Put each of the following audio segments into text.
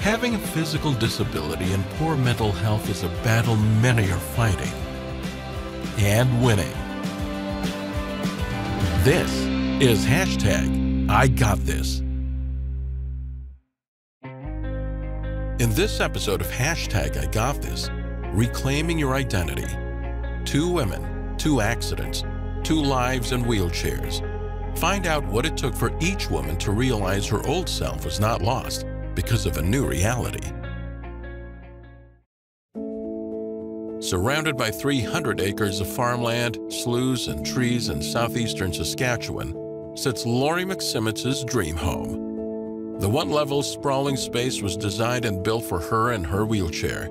Having a physical disability and poor mental health is a battle many are fighting and winning. This is #IGotThis. In this episode of #IGotThis, reclaiming your identity. 2 women, 2 accidents, 2 lives in wheelchairs. Find out what it took for each woman to realize her old self was not lost because of a new reality. Surrounded by 300 acres of farmland, sloughs, and trees in southeastern Saskatchewan, sits Laurie McSimmett's dream home. The one-level sprawling space was designed and built for her and her wheelchair.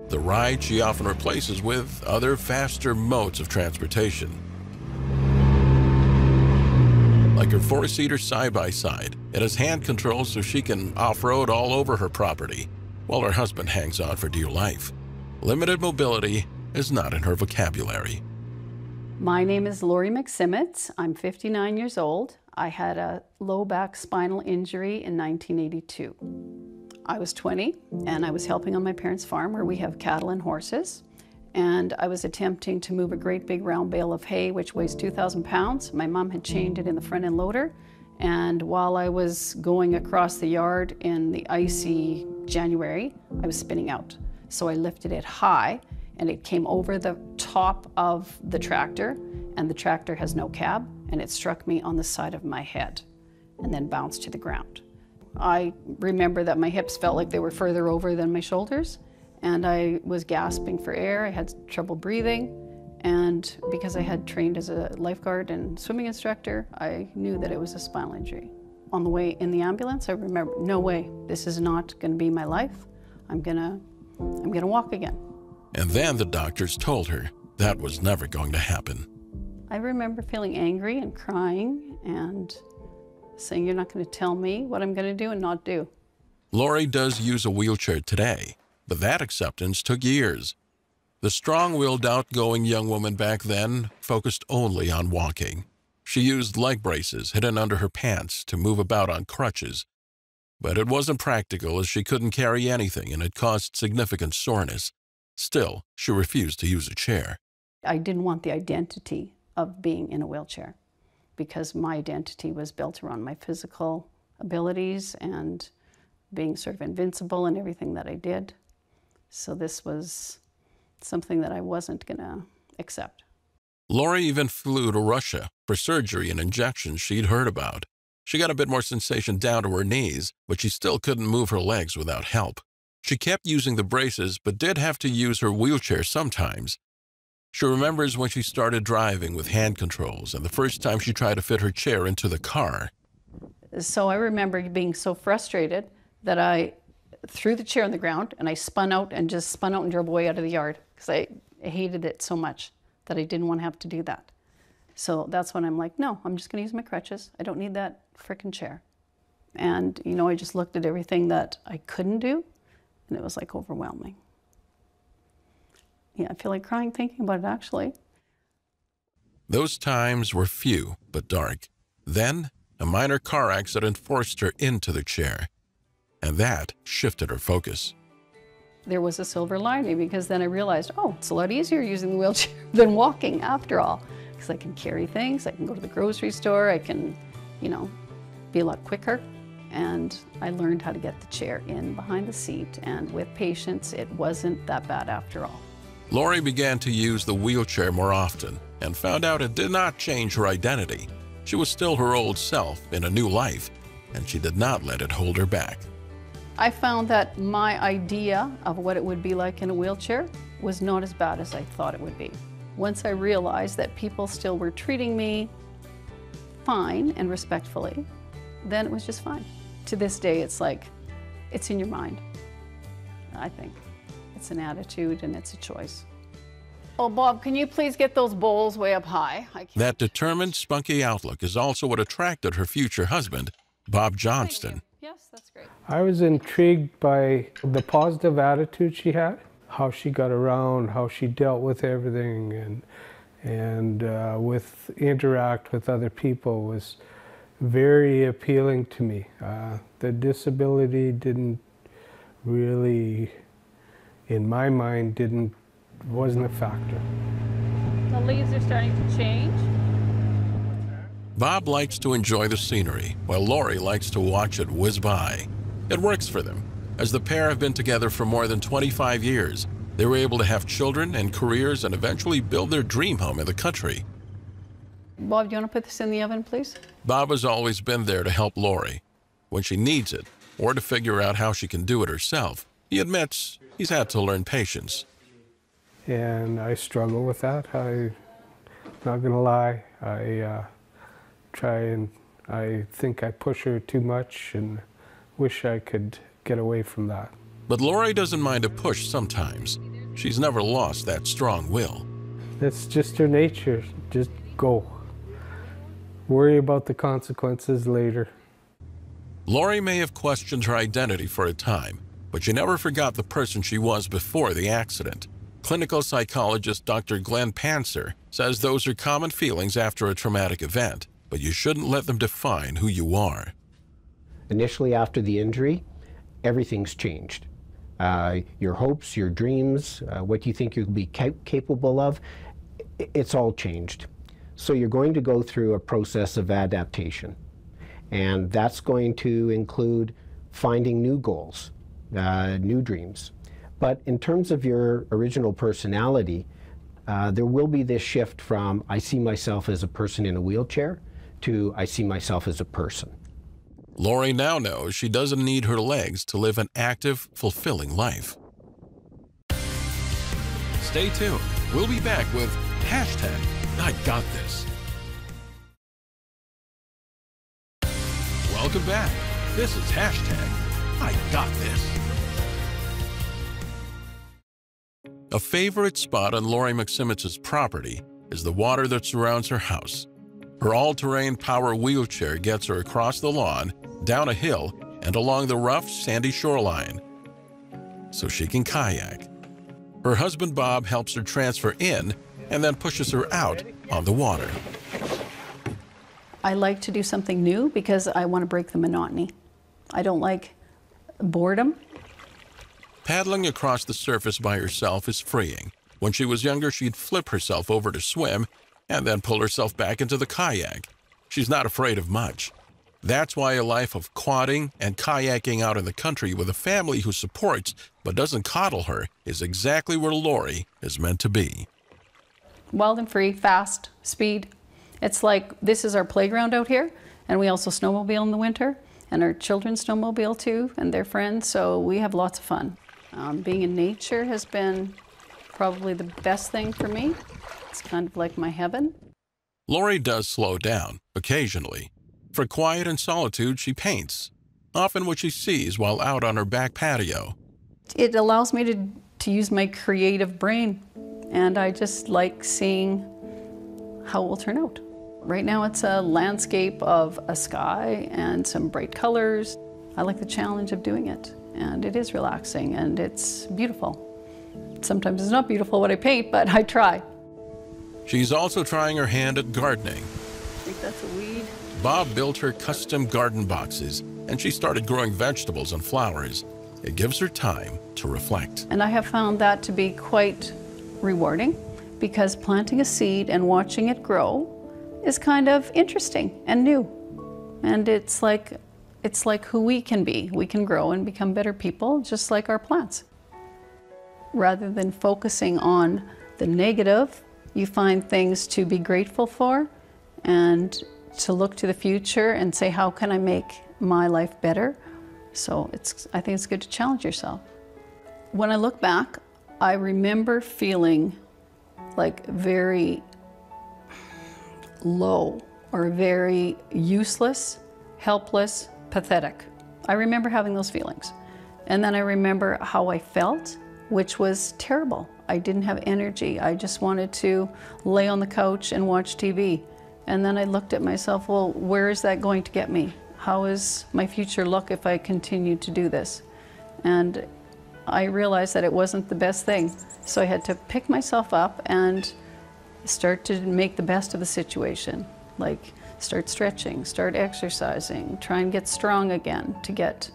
The ride she often replaces with other faster modes of transportation. Like her 4-seater side-by-side, it has hand controls so she can off-road all over her property, while her husband hangs on for dear life. Limited mobility is not in her vocabulary. My name is Laurie McSimmett. I'm 59 years old. I had a low back spinal injury in 1982. I was 20 and I was helping on my parents' farm where we have cattle and horses. And I was attempting to move a great big round bale of hay, which weighs 2,000 pounds. My mom had chained it in the front end loader. And while I was going across the yard in the icy January, I was spinning out. So I lifted it high and it came over the top of the tractor, and the tractor has no cab, and it struck me on the side of my head and then bounced to the ground. I remember that my hips felt like they were further over than my shoulders, and I was gasping for air. I had trouble breathing, and because I had trained as a lifeguard and swimming instructor, I knew that it was a spinal injury. On the way in the ambulance, I remember, no way, this is not going to be my life. I'm gonna walk again. And then the doctors told her that was never going to happen. I remember feeling angry and crying and saying, you're not going to tell me what I'm going to do and not do. Laurie does use a wheelchair today, but that acceptance took years. The strong-willed, outgoing young woman back then focused only on walking. She used leg braces hidden under her pants to move about on crutches. But it wasn't practical as she couldn't carry anything and it caused significant soreness. Still, she refused to use a chair. I didn't want the identity of being in a wheelchair because my identity was built around my physical abilities and being sort of invincible in everything that I did. So this was something that I wasn't going to accept. Laurie even flew to Russia for surgery and injections she'd heard about. She got a bit more sensation down to her knees, but she still couldn't move her legs without help. She kept using the braces, but did have to use her wheelchair sometimes. She remembers when she started driving with hand controls and the first time she tried to fit her chair into the car. So I remember being so frustrated that I threw the chair on the ground and I spun out and drove away out of the yard because I hated it so much that I didn't want to have to do that. So that's when I'm like, no, I'm just going to use my crutches. I don't need that frickin' chair. And, you know, I just looked at everything that I couldn't do, and it was like overwhelming. Yeah, I feel like crying thinking about it, actually. Those times were few but dark. Then, a minor car accident forced her into the chair, and that shifted her focus. There was a silver lining because then I realized, oh, it's a lot easier using the wheelchair than walking after all. Because I can carry things, I can go to the grocery store, I can, you know, be a lot quicker. And I learned how to get the chair in behind the seat, and with patience, it wasn't that bad after all. Laurie began to use the wheelchair more often and found out it did not change her identity. She was still her old self in a new life, and she did not let it hold her back. I found that my idea of what it would be like in a wheelchair was not as bad as I thought it would be. Once I realized that people still were treating me fine and respectfully, then it was just fine. To this day, it's like, it's in your mind, I think. It's an attitude and it's a choice. Oh, Bob, can you please get those bowls way up high? That determined, spunky outlook is also what attracted her future husband, Bob Johnston. Yes, that's great. I was intrigued by the positive attitude she had, how she got around, how she dealt with everything, and with interact with other people was very appealing to me. The disability didn't really, in my mind, wasn't a factor. The leaves are starting to change. Bob likes to enjoy the scenery, while Laurie likes to watch it whiz by. It works for them. As the pair have been together for more than 25 years, they were able to have children and careers and eventually build their dream home in the country. Bob, do you want to put this in the oven, please? Bob has always been there to help Laurie when she needs it, or to figure out how she can do it herself. He admits he's had to learn patience. And I struggle with that. I'm not going to lie. I think I push her too much and wish I could get away from that. But Laurie doesn't mind a push sometimes. She's never lost that strong will. That's just her nature. Just go. Worry about the consequences later. Laurie may have questioned her identity for a time, but she never forgot the person she was before the accident. Clinical psychologist Dr. Glenn Panzer says those are common feelings after a traumatic event, but you shouldn't let them define who you are. Initially after the injury, everything's changed. Your hopes, your dreams, what you think you'll be capable of, it's all changed. So you're going to go through a process of adaptation. And that's going to include finding new goals, new dreams. But in terms of your original personality, there will be this shift from I see myself as a person in a wheelchair to I see myself as a person. Laurie now knows she doesn't need her legs to live an active, fulfilling life. Stay tuned. We'll be back with #IGotThis. Welcome back. This is #IGotThis. A favorite spot on Laurie McSimmett's property is the water that surrounds her house. Her all-terrain power wheelchair gets her across the lawn, down a hill, and along the rough, sandy shoreline, so she can kayak. Her husband Bob helps her transfer in and then pushes her out on the water. I like to do something new because I want to break the monotony. I don't like boredom. Paddling across the surface by herself is freeing. When she was younger, she'd flip herself over to swim and then pull herself back into the kayak. She's not afraid of much. That's why a life of quadding and kayaking out in the country with a family who supports but doesn't coddle her is exactly where Laurie is meant to be. Wild and free, fast, speed. It's like this is our playground out here, and we also snowmobile in the winter, and our children snowmobile too, and their friends, so we have lots of fun. Being in nature has been probably the best thing for me. It's kind of like my heaven. Laurie does slow down, occasionally. For quiet and solitude, she paints, often what she sees while out on her back patio. It allows me to use my creative brain, and I just like seeing how it will turn out. Right now it's a landscape of a sky and some bright colors. I like the challenge of doing it, and it is relaxing and it's beautiful. Sometimes it's not beautiful what I paint, but I try. She's also trying her hand at gardening. I think that's a weed. Bob built her custom garden boxes, and she started growing vegetables and flowers. It gives her time to reflect. And I have found that to be quite rewarding, because planting a seed and watching it grow is kind of interesting and new. And it's like who we can be. We can grow and become better people, just like our plants. Rather than focusing on the negative, you find things to be grateful for and to look to the future and say, how can I make my life better? So I think it's good to challenge yourself. When I look back, I remember feeling like very low or very useless, helpless, pathetic. I remember having those feelings. And then I remember how I felt, which was terrible. I didn't have energy. I just wanted to lay on the couch and watch TV. And then I looked at myself, well, where is that going to get me? How is my future look if I continue to do this? And I realized that it wasn't the best thing. So I had to pick myself up and start to make the best of the situation. Like start stretching, start exercising, try and get strong again to get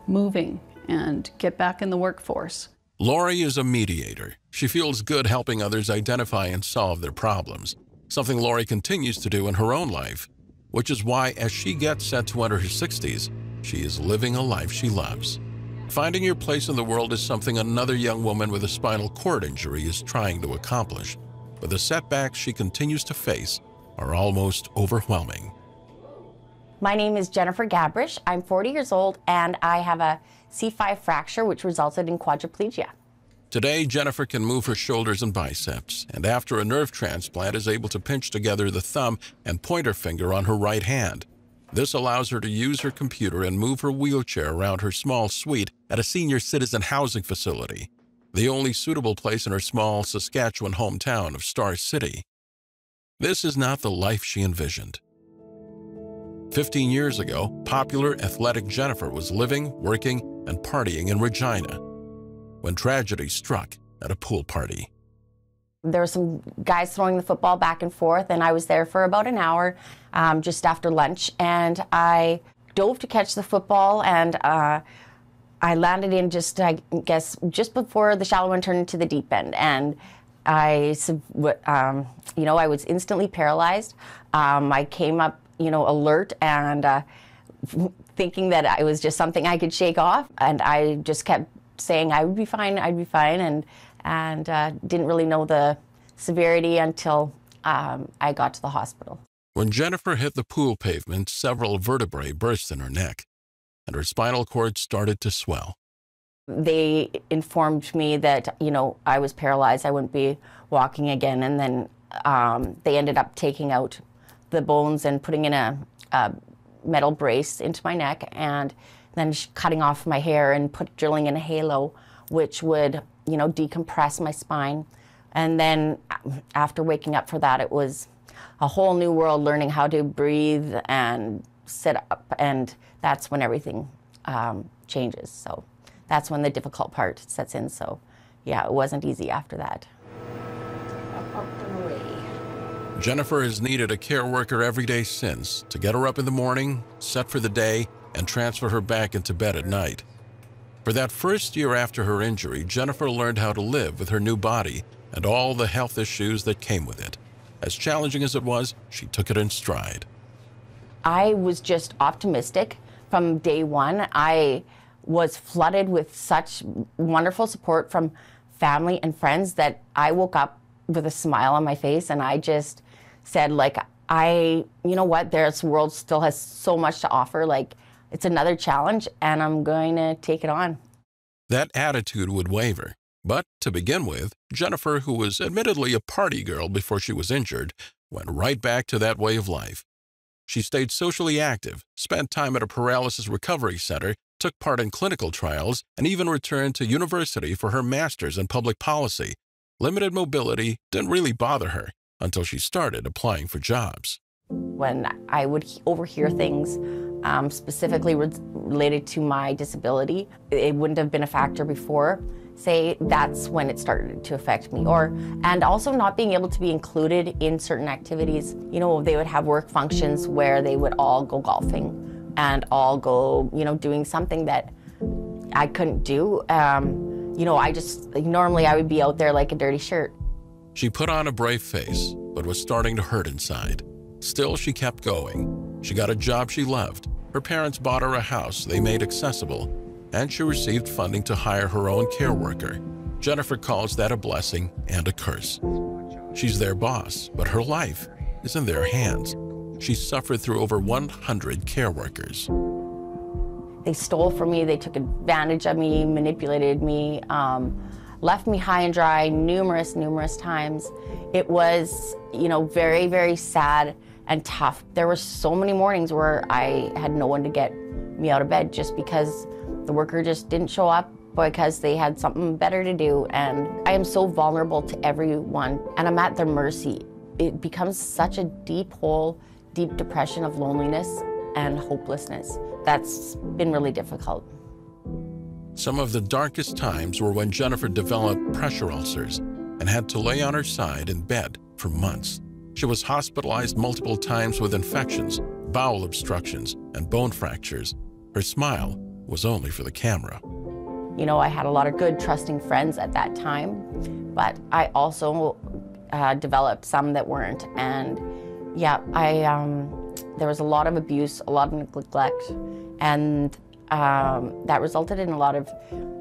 moving and get back in the workforce. Laurie is a mediator. She feels good helping others identify and solve their problems, something Laurie continues to do in her own life, which is why as she gets set to enter her 60s, she is living a life she loves. Finding your place in the world is something another young woman with a spinal cord injury is trying to accomplish, but the setbacks she continues to face are almost overwhelming. My name is Jennifer Gabrish. I'm 40 years old and I have a C5 fracture which resulted in quadriplegia. Today, Jennifer can move her shoulders and biceps, and after a nerve transplant is able to pinch together the thumb and pointer finger on her right hand. This allows her to use her computer and move her wheelchair around her small suite at a senior citizen housing facility, the only suitable place in her small Saskatchewan hometown of Star City. This is not the life she envisioned. 15 years ago, popular athletic Jennifer was living, working, and partying in Regina when tragedy struck at a pool party. There were some guys throwing the football back and forth, and I was there for about an hour just after lunch, and I dove to catch the football, and I landed in just, I guess, just before the shallow end turned into the deep end, and I was instantly paralyzed. I came up, alert and thinking that it was just something I could shake off, and I just kept saying I would be fine, and didn't really know the severity until I got to the hospital. When Jennifer hit the pool pavement, several vertebrae burst in her neck, and her spinal cord started to swell. They informed me that, I was paralyzed, I wouldn't be walking again, and then they ended up taking out the bones and putting in a metal brace into my neck, and then cutting off my hair and drilling in a halo, which would, decompress my spine. And then after waking up for that, it was a whole new world, learning how to breathe and sit up, and that's when everything changes. So that's when the difficult part sets in. So yeah, it wasn't easy after that. Up and away. Jennifer has needed a care worker every day since to get her up in the morning, set for the day, and transfer her back into bed at night. For that first year after her injury, Jennifer learned how to live with her new body and all the health issues that came with it. As challenging as it was, she took it in stride. I was just optimistic from day one. I was flooded with such wonderful support from family and friends that I woke up with a smile on my face, and I just said, you know what, this world still has so much to offer. It's another challenge, and I'm going to take it on. That attitude would waver. But to begin with, Jennifer, who was admittedly a party girl before she was injured, went right back to that way of life. She stayed socially active, spent time at a paralysis recovery center, took part in clinical trials, and even returned to university for her master's in public policy. Limited mobility didn't really bother her until she started applying for jobs. When I would overhear things specifically related to my disability, it wouldn't have been a factor before. Say that's when it started to affect me, and also not being able to be included in certain activities. They would have work functions where they would all go golfing and all go, doing something that I couldn't do. Normally I would be out there like a dirty shirt. She put on a brave face, but was starting to hurt inside. Still, she kept going. She got a job she loved. Her parents bought her a house they made accessible, and she received funding to hire her own care worker. Jennifer calls that a blessing and a curse. She's their boss, but her life is in their hands. She suffered through over 100 care workers. They stole from me, they took advantage of me, manipulated me, left me high and dry numerous times. It was, very, very sad and tough. There were so many mornings where I had no one to get me out of bed just because the worker just didn't show up because they had something better to do. And I am so vulnerable to everyone, and I'm at their mercy. It becomes such a deep hole, deep depression of loneliness and hopelessness. That's been really difficult. Some of the darkest times were when Jennifer developed pressure ulcers and had to lay on her side in bed for months. She was hospitalized multiple times with infections, bowel obstructions, and bone fractures. Her smile was only for the camera. You know, I had a lot of good, trusting friends at that time, but I also developed some that weren't. And yeah, there was a lot of abuse, a lot of neglect, and that resulted in a lot of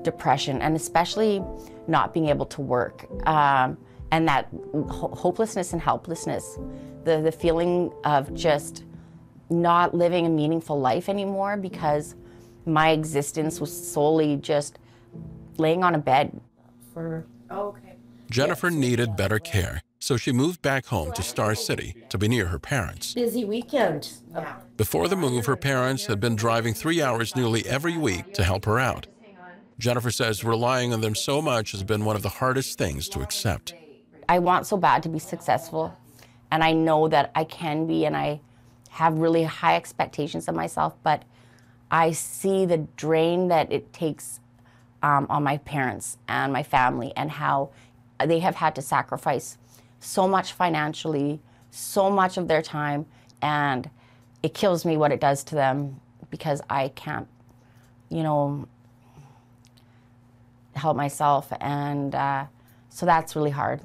depression, and especially not being able to work. And that hopelessness and helplessness, the feeling of just not living a meaningful life anymore because my existence was solely just laying on a bed. Jennifer needed better care, so she moved back home to Star City to be near her parents. Busy weekend. Before the move, her parents had been driving 3 hours nearly every week to help her out. Jennifer says relying on them so much has been one of the hardest things to accept. I want so bad to be successful, and I know that I can be, and I have really high expectations of myself, but I see the drain that it takes on my parents and my family, and how they have had to sacrifice so much financially, so much of their time, and it kills me what it does to them because I can't, you know, help myself, and so that's really hard.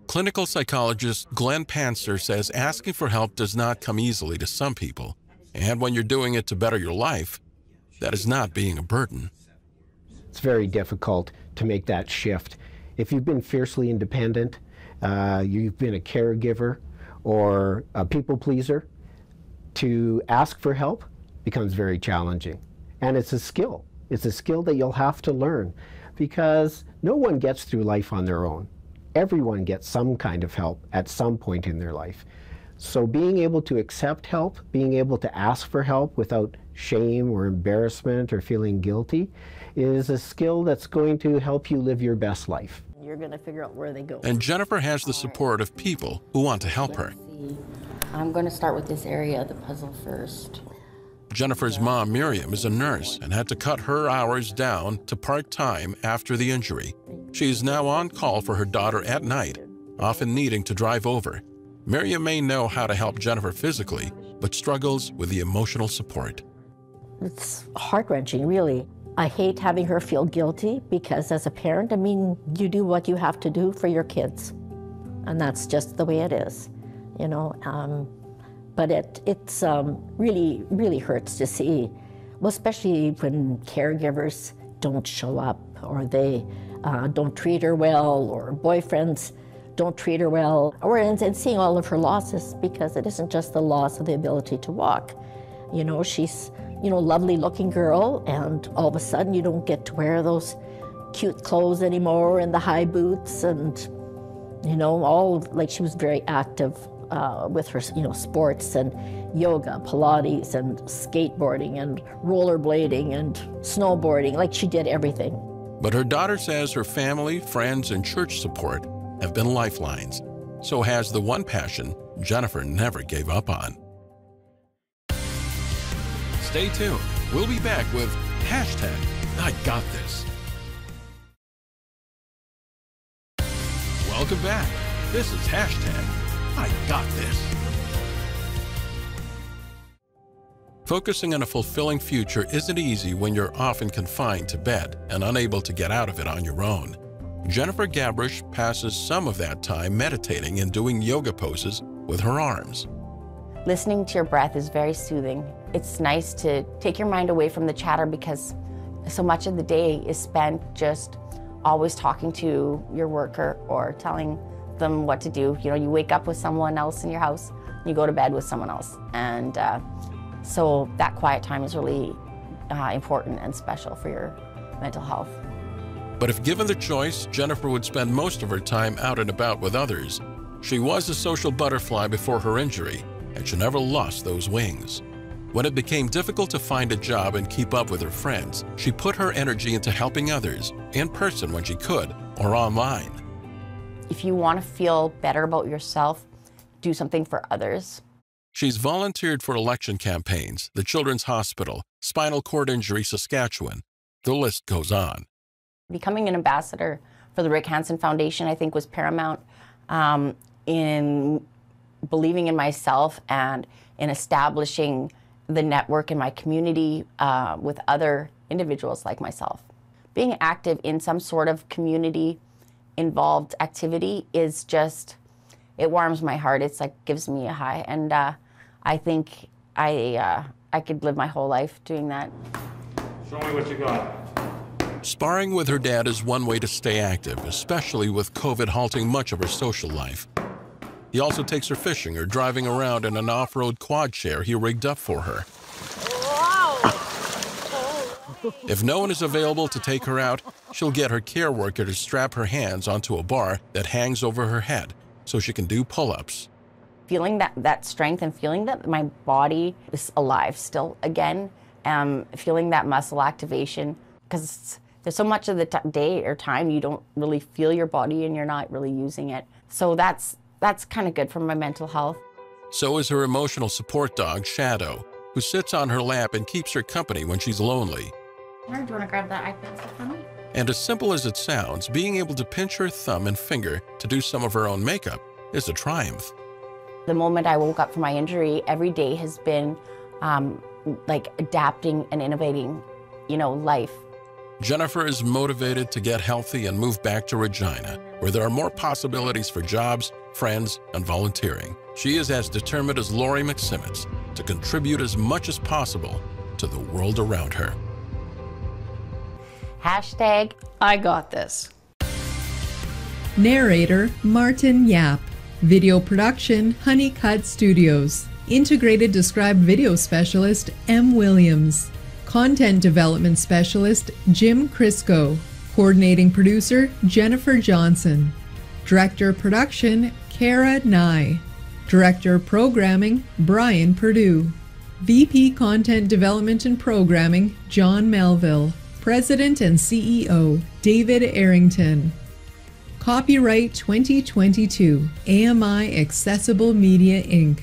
Clinical psychologist Glenn Pantzer says asking for help does not come easily to some people, and when you're doing it to better your life, that is not being a burden. It's very difficult to make that shift. If you've been fiercely independent, you've been a caregiver or a people pleaser, to ask for help becomes very challenging. And it's a skill. It's a skill that you'll have to learn, because no one gets through life on their own. Everyone gets some kind of help at some point in their life. So being able to accept help, being able to ask for help without shame or embarrassment or feeling guilty, is a skill that's going to help you live your best life. You're going to figure out where they go. And Jennifer has the support of people who want to help her. I'm going to start with this area of the puzzle first. Jennifer's mom, Miriam, is a nurse and had to cut her hours down to part-time after the injury. She is now on call for her daughter at night, often needing to drive over. Miriam may know how to help Jennifer physically, but struggles with the emotional support. It's heart-wrenching, really. I hate having her feel guilty because as a parent, I mean, you do what you have to do for your kids. And that's just the way it is, you know. But it's really, really hurts to see, well, especially when caregivers don't show up, or they don't treat her well, or boyfriends don't treat her well, and seeing all of her losses, because it isn't just the loss of the ability to walk. You know, she's, you know, lovely looking girl, and all of a sudden you don't get to wear those cute clothes anymore and the high boots, and, you know, all, like, she was very active with her, you know, sports and yoga, Pilates and skateboarding and rollerblading and snowboarding, like she did everything. But her daughter says her family, friends, and church support have been lifelines. So has the one passion Jennifer never gave up on. Stay tuned. We'll be back with #IGotThis. Welcome back. This is #IGotThis. Focusing on a fulfilling future isn't easy when you're often confined to bed and unable to get out of it on your own. Jennifer Gabrish passes some of that time meditating and doing yoga poses with her arms. Listening to your breath is very soothing. It's nice to take your mind away from the chatter, because so much of the day is spent just always talking to your worker or telling them what to do. You know, you wake up with someone else in your house, you go to bed with someone else. And so that quiet time is really important and special for your mental health. But if given the choice, Jennifer would spend most of her time out and about with others. She was a social butterfly before her injury, and she never lost those wings. When it became difficult to find a job and keep up with her friends, she put her energy into helping others, in person when she could, or online. If you want to feel better about yourself, do something for others. She's volunteered for election campaigns, the Children's Hospital, Spinal Cord Injury Saskatchewan. The list goes on. Becoming an ambassador for the Rick Hansen Foundation, I think, was paramount in believing in myself and in establishing the network in my community with other individuals like myself. being active in some sort of community-involved activity is just, it warms my heart. It's like, gives me a high. And I think I could live my whole life doing that. Show me what you got. Sparring with her dad is one way to stay active, especially with COVID halting much of her social life. He also takes her fishing or driving around in an off-road quad chair he rigged up for her. If no one is available to take her out, she'll get her care worker to strap her hands onto a bar that hangs over her head so she can do pull-ups. Feeling that strength and feeling that my body is alive still again, feeling that muscle activation, because there's so much of the day or time you don't really feel your body and you're not really using it. So that's kind of good for my mental health. So is her emotional support dog, Shadow, who sits on her lap and keeps her company when she's lonely. Do you want to grab that iPad for me? And as simple as it sounds, being able to pinch her thumb and finger to do some of her own makeup is a triumph. The moment I woke up from my injury, every day has been like adapting and innovating, life. Jennifer is motivated to get healthy and move back to Regina, where there are more possibilities for jobs, friends, and volunteering. She is as determined as Laurie McSimmons to contribute as much as possible to the world around her. Hashtag IGotThis. Narrator Martin Yap. Video production Honeycut Studios. Integrated Described Video Specialist M. Williams. Content Development Specialist Jim KRYSKO. Coordinating Producer Jennifer Johnson. Director of Production CARA Nye. Director of Programming Brian PERDUE. VP Content Development and Programming John Melville. President and CEO David Errington. Copyright 2022 AMI Accessible Media Inc.